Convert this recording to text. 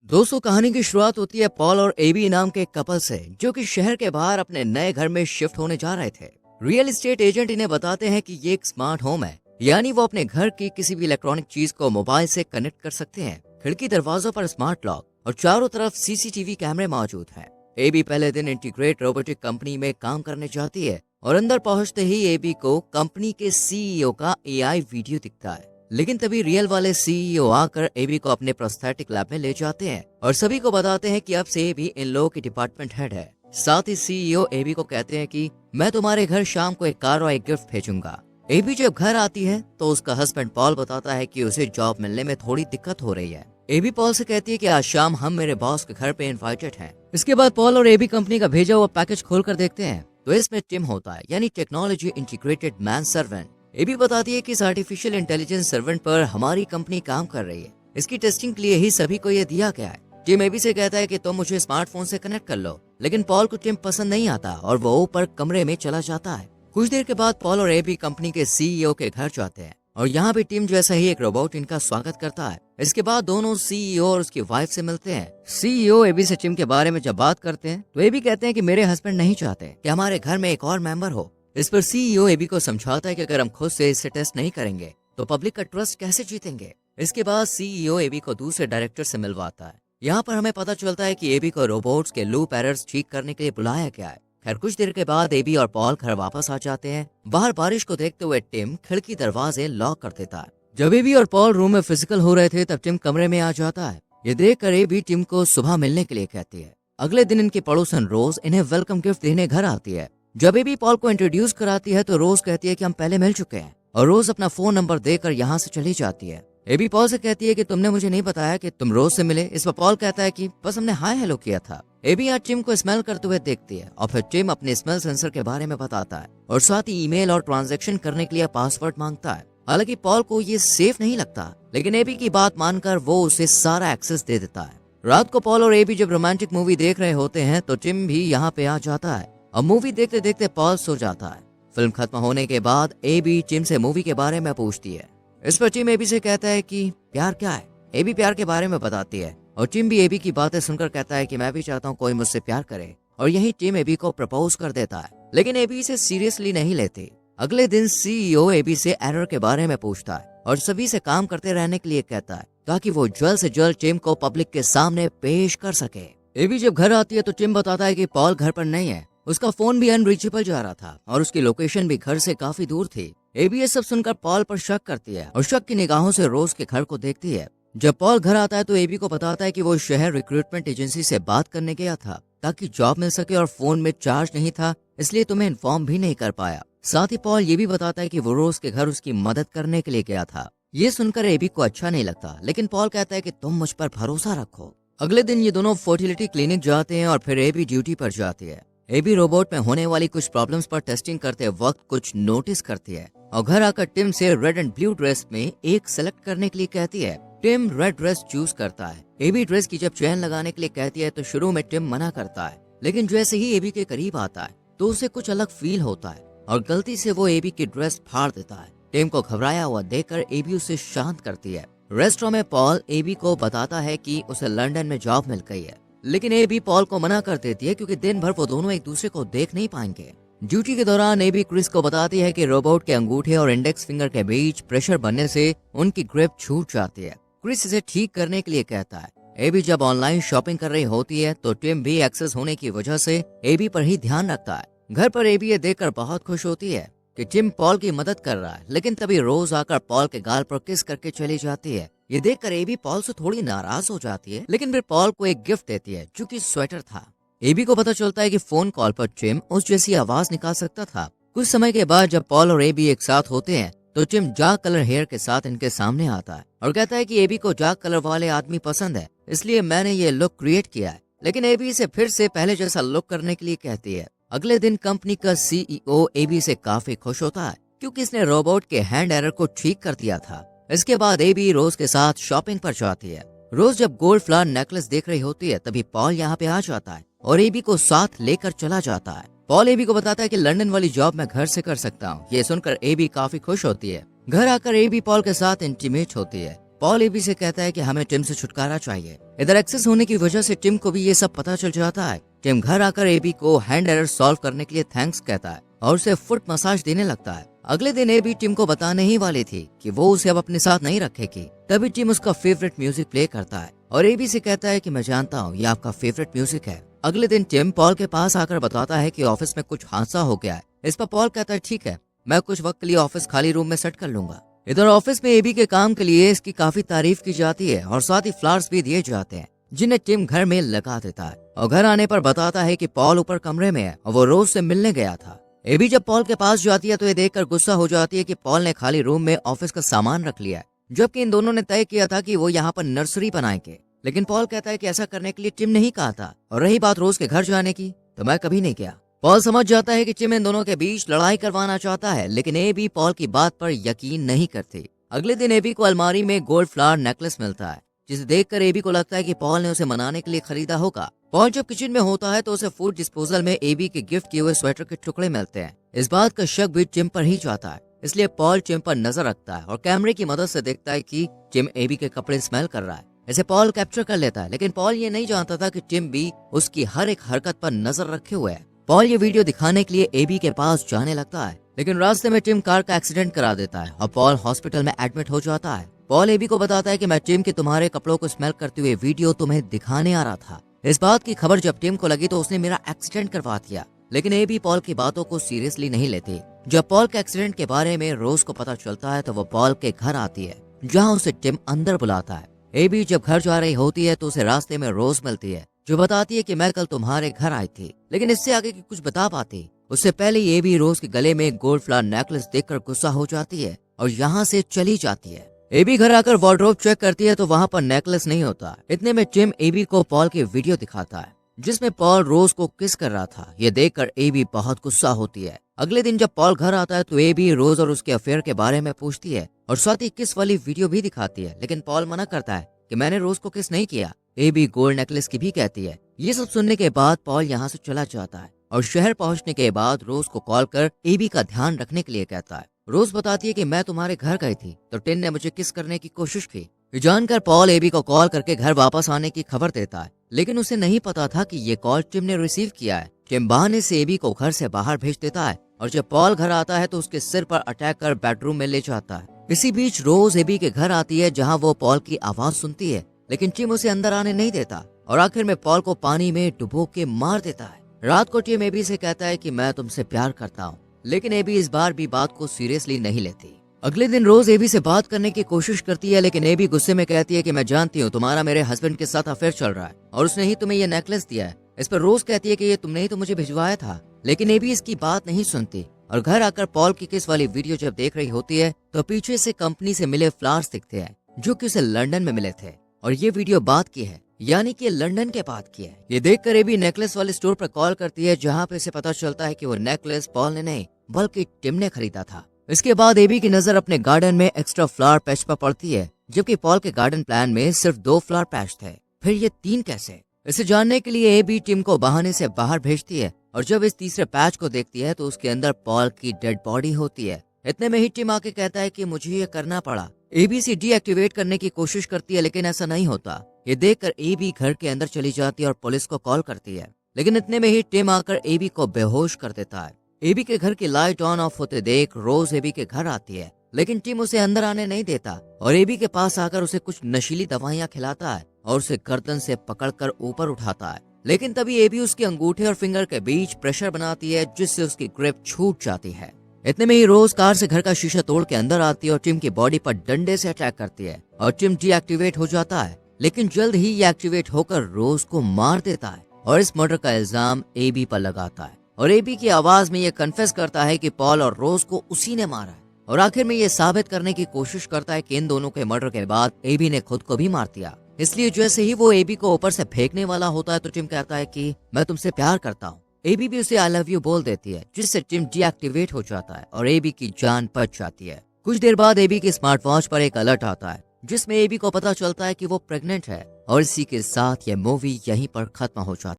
दोस्तों, कहानी की शुरुआत होती है पॉल और एबी नाम के एक कपल से, जो कि शहर के बाहर अपने नए घर में शिफ्ट होने जा रहे थे। रियल एस्टेट एजेंट इन्हें बताते हैं कि ये एक स्मार्ट होम है, यानी वो अपने घर की किसी भी इलेक्ट्रॉनिक चीज को मोबाइल से कनेक्ट कर सकते हैं। खिड़की दरवाजों पर स्मार्ट लॉक और चारों तरफ सीसीटीवी कैमरे मौजूद हैं। एबी पहले दिन इंटीग्रेट रोबोटिक कंपनी में काम करने जाती है और अंदर पहुंचते ही एबी को कंपनी के सीईओ का एआई वीडियो दिखता है। लेकिन तभी रियल वाले सीईओ आकर एबी को अपने प्रोस्थेटिक लैब में ले जाते हैं और सभी को बताते हैं कि अब से एबी इन लोगों की डिपार्टमेंट हेड है। साथ ही सीईओ एबी को कहते हैं कि मैं तुम्हारे घर शाम को एक कार और एक गिफ्ट भेजूंगा। एबी जब घर आती है तो उसका हस्बैंड पॉल बताता है कि उसे जॉब मिलने में थोड़ी दिक्कत हो रही है। एबी पॉल से कहती है कि आज शाम हम मेरे बॉस के घर पे इनवाइटेड हैं। इसके बाद पॉल और एबी कंपनी का भेजा हुआ पैकेज खोलकर देखते हैं तो इसमें टिम होता है, यानी टेक्नोलॉजी इंटीग्रेटेड मैन सर्वेंट। एबी बताती है कि इस आर्टिफिशियल इंटेलिजेंस सर्वेंट पर हमारी कंपनी काम कर रही है। इसकी टेस्टिंग के लिए ही सभी को ये दिया गया है। टिम एबी से कहता है कि तुम मुझे स्मार्टफोन से कनेक्ट कर लो, लेकिन पॉल को टिम पसंद नहीं आता और वो ऊपर कमरे में चला जाता है। कुछ देर के बाद पॉल और एबी कंपनी के सीईओ के घर जाते हैं और यहाँ भी टिम जैसा ही एक रोबोट इनका स्वागत करता है। इसके बाद दोनों सीईओ और उसकी वाइफ से मिलते हैं। सीईओ एबी से टिम के बारे में जब बात करते हैं तो एबी कहते हैं कि मेरे हस्बैंड नहीं चाहते कि हमारे घर में एक और मेंबर हो। इस पर सीईओ एबी को समझाता है कि अगर हम खुद से इसे टेस्ट नहीं करेंगे तो पब्लिक का ट्रस्ट कैसे जीतेंगे। इसके बाद सीईओ एबी को दूसरे डायरेक्टर से मिलवाता है। यहाँ पर हमें पता चलता है कि एबी को रोबोट्स के लूप एरर्स ठीक करने के लिए बुलाया गया है। खैर, कुछ देर के बाद एबी और पॉल घर वापस आ जाते हैं। बाहर बारिश को देखते हुए टिम खिड़की दरवाजे लॉक कर देता है। जब एबी और पॉल रूम में फिजिकल हो रहे थे तब टिम कमरे में आ जाता है। ये देख कर एबी टिम को सुबह मिलने के लिए कहती है। अगले दिन इनकी पड़ोसन रोज इन्हें वेलकम गिफ्ट देने घर आती है। जब एबी पॉल को इंट्रोड्यूस कराती है तो रोज कहती है कि हम पहले मिल चुके हैं और रोज अपना फोन नंबर देकर यहाँ से चली जाती है। एबी पॉल से कहती है कि तुमने मुझे नहीं बताया कि तुम रोज से मिले। इस पर पॉल कहता है कि बस हमने हाय हेलो किया था। एबी आज टिम को स्मेल करते हुए देखती है और फिर टिम अपने स्मेल सेंसर के बारे में बताता है और साथ ही ईमेल और ट्रांजैक्शन करने के लिए पासवर्ड मांगता है। हालांकि पॉल को ये सेफ नहीं लगता, लेकिन एबी की बात मानकर वो उसे सारा एक्सेस दे देता है। रात को पॉल और एबी जब रोमांटिक मूवी देख रहे होते हैं तो टिम भी यहाँ पे आ जाता है और मूवी देखते देखते पॉल सो जाता है। फिल्म खत्म होने के बाद एबी टिम से मूवी के बारे में पूछती है। इस पर टिम एबी से कहता है कि प्यार क्या है। एबी प्यार के बारे में बताती है और टिम भी एबी की बातें सुनकर कहता है कि मैं भी चाहता हूँ कोई मुझसे प्यार करे, और यही टिम एबी को प्रपोज कर देता है। लेकिन एबी इसे सीरियसली नहीं लेती। अगले दिन सीईओ एबी से एरर के बारे में पूछता है और सभी से काम करते रहने के लिए कहता है ताकि वो जल्द से जल्द टिम को पब्लिक के सामने पेश कर सके। एबी जब घर आती है तो टिम बताता है कि पॉल घर पर नहीं है। उसका फोन भी अनरीचेबल जा रहा था और उसकी लोकेशन भी घर से काफी दूर थी। एबी ये सब सुनकर पॉल पर शक करती है और शक की निगाहों से रोज के घर को देखती है। जब पॉल घर आता है तो एबी को बताता है कि वो शहर रिक्रूटमेंट एजेंसी से बात करने गया था ताकि जॉब मिल सके और फोन में चार्ज नहीं था, इसलिए तुम्हें इन्फॉर्म भी नहीं कर पाया। साथ ही पॉल ये भी बताता है कि वो रोज के घर उसकी मदद करने के लिए गया था। ये सुनकर एबी को अच्छा नहीं लगता, लेकिन पॉल कहता है कि तुम मुझ पर भरोसा रखो। अगले दिन ये दोनों फर्टिलिटी क्लिनिक जाते हैं और फिर एबी ड्यूटी पर जाती है। एबी रोबोट में होने वाली कुछ प्रॉब्लम्स पर टेस्टिंग करते वक्त कुछ नोटिस करती है और घर आकर टिम से रेड एंड ब्लू ड्रेस में एक सेलेक्ट करने के लिए कहती है। टिम रेड ड्रेस चूज करता है। एबी ड्रेस की जब चेन लगाने के लिए कहती है तो शुरू में टिम मना करता है, लेकिन जैसे ही एबी के करीब आता है तो उसे कुछ अलग फील होता है और गलती से वो एबी की ड्रेस फाड़ देता है। टिम को घबराया हुआ देखकर एबी उसे शांत करती है। रेस्टोरेंट में पॉल एबी को बताता है कि उसे लंदन में जॉब मिल गई है, लेकिन एबी पॉल को मना कर देती है क्योंकि दिन भर वो दोनों एक दूसरे को देख नहीं पाएंगे। ड्यूटी के दौरान एबी क्रिस को बताती है कि रोबोट के अंगूठे और इंडेक्स फिंगर के बीच प्रेशर बनने से उनकी ग्रिप छूट जाती है। क्रिस इसे ठीक करने के लिए कहता है। एबी जब ऑनलाइन शॉपिंग कर रही होती है तो टिम भी एक्सेस होने की वजह से एबी पर ही ध्यान रखता है। घर पर एबी ये देखकर बहुत खुश होती है कि टिम पॉल की मदद कर रहा है, लेकिन तभी रोज आकर पॉल के गाल पर किस करके चली जाती है। ये देखकर एबी पॉल से थोड़ी नाराज हो जाती है, लेकिन फिर पॉल को एक गिफ्ट देती है जो कि स्वेटर था। एबी को पता चलता है कि फोन कॉल पर टिम उस जैसी आवाज निकाल सकता था। कुछ समय के बाद जब पॉल और एबी एक साथ होते हैं तो टिम डार्क कलर हेयर के साथ इनके सामने आता है और कहता है कि एबी को डार्क कलर वाले आदमी पसंद है, इसलिए मैंने ये लुक क्रिएट किया है। लेकिन एबी इसे फिर से पहले जैसा लुक करने के लिए कहती है। अगले दिन कंपनी का सीईओ एबी से काफी खुश होता है क्योंकि इसने रोबोट के हैंड एरर को ठीक कर दिया था। इसके बाद एबी रोज के साथ शॉपिंग पर जाती है। रोज जब गोल्ड फ्लावर नेकलेस देख रही होती है तभी पॉल यहाँ पे आ जाता है और एबी को साथ लेकर चला जाता है। पॉल एबी को बताता है कि लंदन वाली जॉब मैं घर से कर सकता हूँ। ये सुनकर एबी काफी खुश होती है। घर आकर एबी पॉल के साथ इंटीमेट होती है। पॉल एबी से कहता है कि हमें टिम से छुटकारा चाहिए। इधर एक्सेस होने की वजह से टिम को भी ये सब पता चल जाता है। टिम घर आकर एबी को हैंड एरर सॉल्व करने के लिए थैंक्स कहता है और उसे फुट मसाज देने लगता है। अगले दिन एबी टिम को बताने ही वाली थी कि वो उसे अब अपने साथ नहीं रखेगी, तभी टिम उसका फेवरेट म्यूजिक प्ले करता है और एबी से कहता है कि मैं जानता हूँ ये आपका फेवरेट म्यूजिक है। अगले दिन टिम पॉल के पास आकर बताता है कि ऑफिस में कुछ हादसा हो गया है। इस पर पॉल कहता है ठीक है, मैं कुछ वक्त के लिए ऑफिस खाली रूम में सेट कर लूंगा। इधर ऑफिस में एबी के काम के लिए इसकी काफी तारीफ की जाती है और साथ ही फ्लावर्स भी दिए जाते हैं जिन्हें टिम घर में लगा देता है और घर आने पर बताता है कि पॉल ऊपर कमरे में है और वो रोज से मिलने गया था। एबी जब पॉल के पास जाती है तो ये देखकर गुस्सा हो जाती है कि पॉल ने खाली रूम में ऑफिस का सामान रख लिया है, जबकि इन दोनों ने तय किया था कि वो यहाँ पर नर्सरी बनाएंगे। लेकिन पॉल कहता है कि ऐसा करने के लिए टिम नहीं कहा था और रही बात रोज के घर जाने की, तो मैं कभी नहीं गया। पॉल समझ जाता है कि टिम इन दोनों के बीच लड़ाई करवाना चाहता है, लेकिन एबी पॉल की बात पर यकीन नहीं करती। अगले दिन एबी को अलमारी में गोल्ड फ्लावर नेकलेस मिलता है, जिसे देखकर एबी को लगता है कि पॉल ने उसे मनाने के लिए खरीदा होगा। पॉल जब किचन में होता है तो उसे फूड डिस्पोजल में एबी के गिफ्ट किए हुए स्वेटर के टुकड़े मिलते हैं। इस बात का शक भी टिम पर ही जाता है, इसलिए पॉल टिम पर नजर रखता है और कैमरे की मदद से देखता है कि टिम एबी के कपड़े स्मेल कर रहा है। इसे पॉल कैप्चर कर लेता है, लेकिन पॉल ये नहीं जानता था कि टिम भी उसकी हर एक हरकत पर नजर रखे हुए है। पॉल ये वीडियो दिखाने के लिए एबी के पास जाने लगता है, लेकिन रास्ते में टिम कार का एक्सीडेंट करा देता है और पॉल हॉस्पिटल में एडमिट हो जाता है। पॉल एबी को बताता है कि मैं टिम के तुम्हारे कपड़ों को स्मेल करते हुए वीडियो तुम्हें दिखाने आ रहा था। इस बात की खबर जब टिम को लगी तो उसने मेरा एक्सीडेंट करवा दिया, लेकिन एबी पॉल की बातों को सीरियसली नहीं लेती। जब पॉल के एक्सीडेंट के बारे में रोज को पता चलता है तो वो पॉल के घर आती है, जहाँ उसे टिम अंदर बुलाता है। एबी जब घर जा रही होती है तो उसे रास्ते में रोज मिलती है, जो बताती है कि मैं कल तुम्हारे घर आई थी, लेकिन इससे आगे की कुछ बता पाती। उससे पहले एबी रोज के गले में गोल्ड फ्लावर नेकलेस देखकर गुस्सा हो जाती है और यहाँ से चली जाती है। एबी घर आकर वार्डरोब चेक करती है तो वहाँ पर नेकलेस नहीं होता। इतने में टिम एबी को पॉल की वीडियो दिखाता है, जिसमें पॉल रोज को किस कर रहा था। ये देखकर एबी बहुत गुस्सा होती है। अगले दिन जब पॉल घर आता है तो एबी रोज और उसके अफेयर के बारे में पूछती है और साथ ही किस वाली वीडियो भी दिखाती है, लेकिन पॉल मना करता है कि मैंने रोज को किस नहीं किया। एबी गोल्ड नेकलेस की भी कहती है। ये सब सुनने के बाद पॉल यहाँ से चला जाता है और शहर पहुँचने के बाद रोज को कॉल कर एबी का ध्यान रखने के लिए कहता है। रोज बताती है कि मैं तुम्हारे घर गई थी तो टिम ने मुझे किस करने की कोशिश की। जानकर पॉल एबी को कॉल करके घर वापस आने की खबर देता है, लेकिन उसे नहीं पता था कि ये कॉल टिम ने रिसीव किया है। टिम बहाने से एबी को घर से बाहर भेज देता है और जब पॉल घर आता है तो उसके सिर पर अटैक कर बेडरूम में ले जाता है। इसी बीच रोज एबी के घर आती है, जहाँ वो पॉल की आवाज सुनती है, लेकिन टिम उसे अंदर आने नहीं देता और आखिर में पॉल को पानी में डुबो के मार देता है। रात को टिम एबी से कहता है कि मैं तुमसे प्यार करता हूँ, लेकिन एबी इस बार भी बात को सीरियसली नहीं लेती। अगले दिन रोज एबी से बात करने की कोशिश करती है, लेकिन एबी गुस्से में कहती है कि मैं जानती हूँ तुम्हारा मेरे हस्बैंड के साथ अफेयर चल रहा है और उसने ही तुम्हें ये नेकलेस दिया है। इस पर रोज कहती है कि ये तुमने ही तो मुझे भिजवाया था, लेकिन एबी इसकी बात नहीं सुनती और घर आकर पॉल की किस वाली वीडियो जब देख रही होती है तो पीछे से कंपनी से मिले फ्लावर्स दिखते हैं, जो कि उसे लंदन में मिले थे और ये वीडियो बात की है, यानी कि लंदन के बाद की है। ये देखकर एबी नेकलेस वाले स्टोर पर कॉल करती है, जहाँ पे इसे पता चलता है कि वो नेकलेस पॉल ने नहीं बल्कि टिम ने खरीदा था। इसके बाद एबी की नजर अपने गार्डन में एक्स्ट्रा फ्लावर पैच पर पड़ती है, जबकि पॉल के गार्डन प्लान में सिर्फ 2 फ्लावर पैच थे। फिर ये 3 कैसे? इसे जानने के लिए एबी टिम को बहाने से बाहर भेजती है और जब इस तीसरे पैच को देखती है तो उसके अंदर पॉल की डेड बॉडी होती है। इतने में ही टिम आके कहता है कि मुझे ये करना पड़ा। एबी से डीएक्टिवेट करने की कोशिश करती है, लेकिन ऐसा नहीं होता। ये देखकर एबी घर के अंदर चली जाती है और पुलिस को कॉल करती है, लेकिन इतने में ही टिम आकर एबी को बेहोश कर देता है। एबी के घर की लाइट ऑन ऑफ होते देख रोज एबी के घर आती है, लेकिन टिम उसे अंदर आने नहीं देता और एबी के पास आकर उसे कुछ नशीली दवाइयां खिलाता है और उसे गर्दन से पकड़कर ऊपर उठाता है। लेकिन तभी एबी उसके अंगूठे और फिंगर के बीच प्रेशर बनाती है, जिससे उसकी ग्रिप छूट जाती है। इतने में ही रोज कार से घर का शीशा तोड़ के अंदर आती है और टिम की बॉडी पर डंडे से अटैक करती है और टिम डीएक्टिवेट हो जाता है, लेकिन जल्द ही ये एक्टिवेट होकर रोज को मार देता है और इस मर्डर का इल्जाम एबी पर लगाता है और एबी की आवाज में ये कन्फेस करता है कि पॉल और रोज को उसी ने मारा है और आखिर में ये साबित करने की कोशिश करता है कि इन दोनों के मर्डर के बाद एबी ने खुद को भी मार दिया। इसलिए जैसे ही वो एबी को ऊपर से फेंकने वाला होता है तो टिम कहता है कि मैं तुमसे प्यार करता हूँ। एबी भी उसे आई लव यू बोल देती है, जिससे टिम डीएक्टिवेट हो जाता है और एबी की जान बच जाती है। कुछ देर बाद एबी की स्मार्ट वॉच पर एक अलर्ट आता है, जिसमें एबी को पता चलता है कि वो प्रेग्नेंट है और इसी के साथ ये मूवी यहीं पर खत्म हो जाती है।